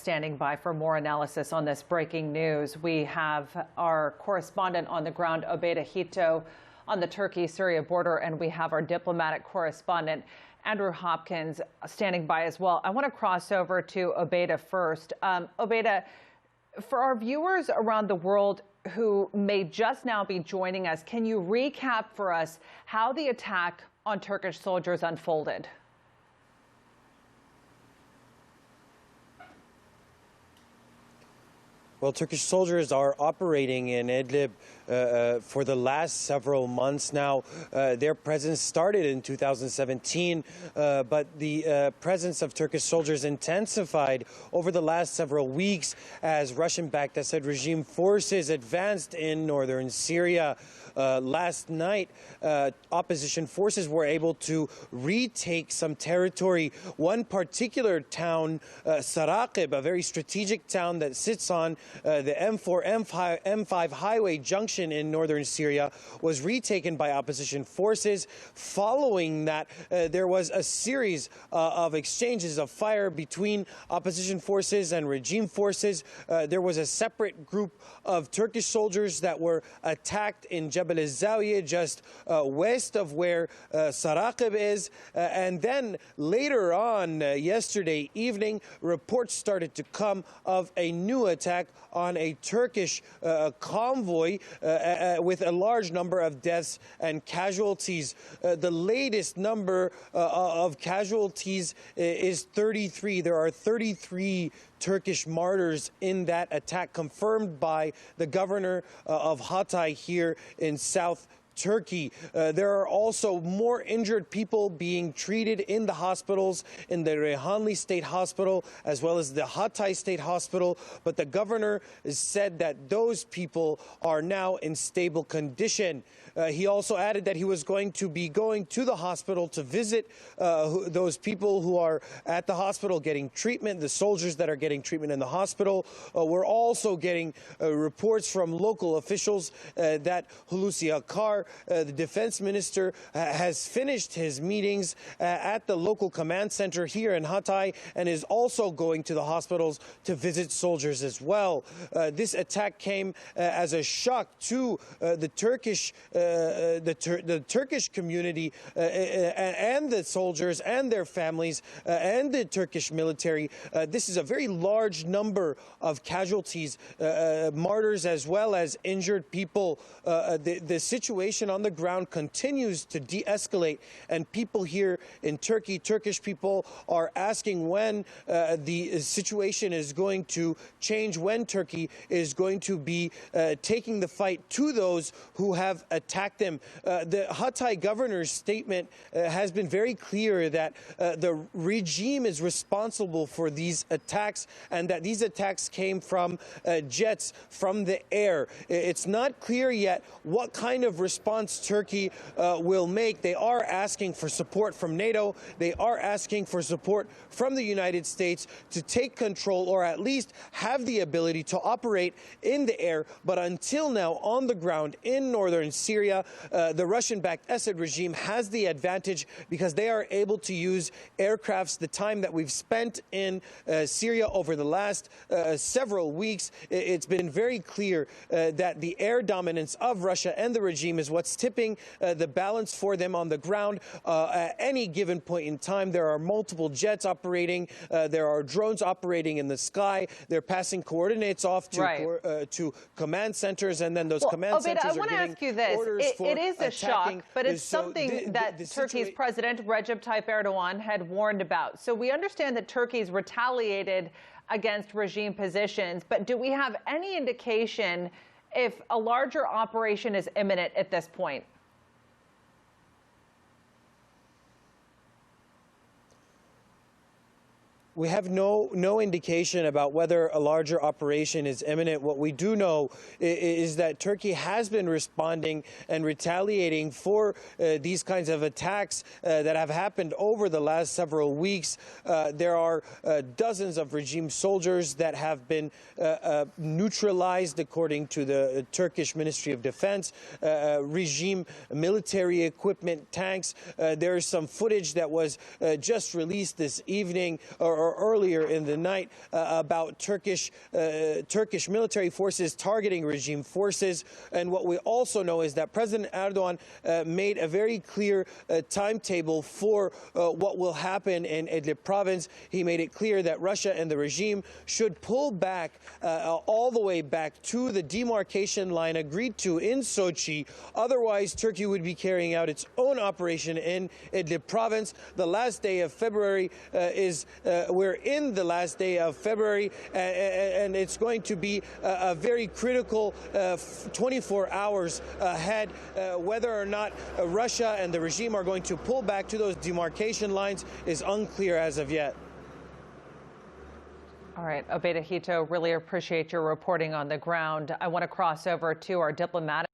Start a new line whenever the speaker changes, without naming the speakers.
standing by for more analysis on this breaking news. We have our correspondent on the ground, Obaida Hito, on the Turkey-Syria border, and we have our diplomatic correspondent, Andrew Hopkins, standing by as well. I want to cross over to Obaida first. Obaida, for our viewers around the world who may just now be joining us, can you recap for us how the attack on Turkish soldiers unfolded?
Well, Turkish soldiers are operating in Idlib for the last several months now. Their presence started in 2017, but the presence of Turkish soldiers intensified over the last several weeks as Russian-backed Assad regime forces advanced in northern Syria. Last night, opposition forces were able to retake some territory. One particular town, Saraqib, a very strategic town that sits on the M5 highway junction in northern Syria, was retaken by opposition forces. Following that, there was a series of exchanges of fire between opposition forces and regime forces. There was a separate group of Turkish soldiers that were attacked in Jabal al Zawiyeh, just west of where Saraqib is. And then later on, yesterday evening, reports started to come of a new attack on a Turkish convoy with a large number of deaths and casualties. The latest number of casualties is 33. There are 33 Turkish martyrs in that attack, confirmed by the governor of Hatay here in South Turkey. There are also more injured people being treated in the hospitals, in the Reyhanli State Hospital, as well as the Hatay State Hospital. But the governor said that those people are now in stable condition. He also added that he was going to be going to the hospital to visit those people who are at the hospital getting treatment, the soldiers that are getting treatment in the hospital. We're also getting reports from local officials that Hulusi Akar, the defense minister, has finished his meetings at the local command center here in Hatay and is also going to the hospitals to visit soldiers as well. This attack came as a shock to the Turkish community and the soldiers and their families and the Turkish military. This is a very large number of casualties, martyrs as well as injured people. The situation on the ground continues to de-escalate, and people here in Turkey, Turkish people, are asking when the situation is going to change, when Turkey is going to be taking the fight to those who have attacked them. The Hatay governor's statement has been very clear that the regime is responsible for these attacks and that these attacks came from jets from the air. It's not clear yet what kind of response Turkey will make. They are asking for support from NATO. They are asking for support from the United States to take control or at least have the ability to operate in the air. But until now, on the ground in northern Syria, the Russian-backed Assad regime has the advantage because they are able to use aircrafts. The time that we've spent in Syria over the last several weeks, it's been very clear that the air dominance of Russia and the regime is what's tipping the balance for them on the ground. At any given point in time, there are multiple jets operating. There are drones operating in the sky. They're passing coordinates off to, to command centers, and then those command centers are getting orders for
it is a shock, but it's something that Turkey's President Recep Tayyip Erdogan had warned about. So we understand that Turkey's retaliated against regime positions, but do we have any indication if a larger operation is imminent at this point?
We have no indication about whether a larger operation is imminent. What we do know is that Turkey has been responding and retaliating for these kinds of attacks that have happened over the last several weeks. There are dozens of regime soldiers that have been neutralized, according to the Turkish Ministry of Defense. Regime military equipment, tanks. There is some footage that was just released this evening, or earlier in the night about Turkish military forces targeting regime forces. And what we also know is that President Erdogan made a very clear timetable for what will happen in Idlib province. He made it clear that Russia and the regime should pull back all the way back to the demarcation line agreed to in Sochi. Otherwise, Turkey would be carrying out its own operation in Idlib province. The last day of February we're in the last day of February, and it's going to be a very critical 24 hours ahead. Whether or not Russia and the regime are going to pull back to those demarcation lines is unclear as of yet.
All right, Obeda Hito, really appreciate your reporting on the ground. I want to cross over to our diplomatic